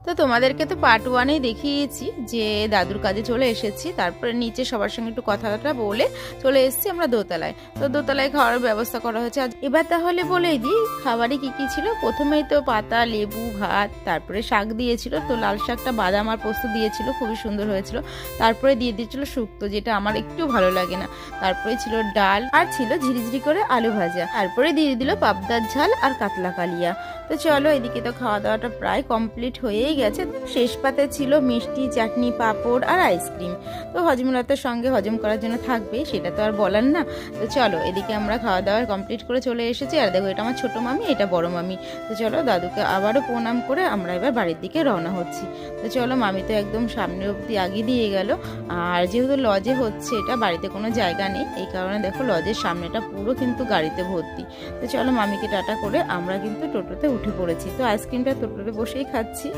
তো তোমাদেরকে তো পার্ট ওয়ানেই দেখিয়েছি যে দাদুর কাজে চলে এসেছি, তারপরে নিচে সবার সঙ্গে একটু কথাটা বলে চলে এসেছি আমরা দোতলায়। তো দোতলায় খাওয়ার ব্যবস্থা করা হয়েছে। এবার তাহলে বলেই দিই খাবারই কি কি ছিল। প্রথমেই তো পাতা, লেবু, ভাত, তারপরে শাক দিয়েছিল, তো লাল শাকটা বাদাম আর পোস্ত দিয়েছিল, খুবই সুন্দর হয়েছিল। তারপরে দিয়ে দিয়েছিল শুক্তো, যেটা আমার একটু ভালো লাগে না। তারপরে ছিল ডাল আর ছিল ঝিরিঝিরি করে আলু ভাজা। তারপরে দিয়ে দিল পাবদার ঝাল আর কাতলা কালিয়া। তো চলো, এদিকে তো খাওয়া দাওয়াটা প্রায় কমপ্লিট হয়েই গেছে। শেষ পাতে ছিল মিষ্টি, চাটনি, পাঁপড় আর আইসক্রিম। তো হজমলতার সঙ্গে হজম করার জন্য থাকবে, সেটা তো আর বলার না। তো চলো, এদিকে আমরা খাওয়া দাওয়া কমপ্লিট করে চলে এসেছি। আর দেখো, এটা আমার ছোট মামি, এটা বড় মামি। তো চলো, দাদুকে আবারও প্রণাম করে আমরা এবার বাড়ির দিকে রওনা হচ্ছি। তো চলো, মামি তো একদম সামনে অবধি আগে দিয়ে গেল। আর যেহেতু লজে হচ্ছে, এটা বাড়িতে কোনো জায়গা নেই, এই কারণে দেখো লজের সামনেটা পুরো কিন্তু গাড়িতে ভর্তি। তো চলো, মামিকে টাটা করে আমরা কিন্তু টোটোতে উঠে পড়েছি। তো আইসক্রিমটা টোটোতে বসেই খাচ্ছি।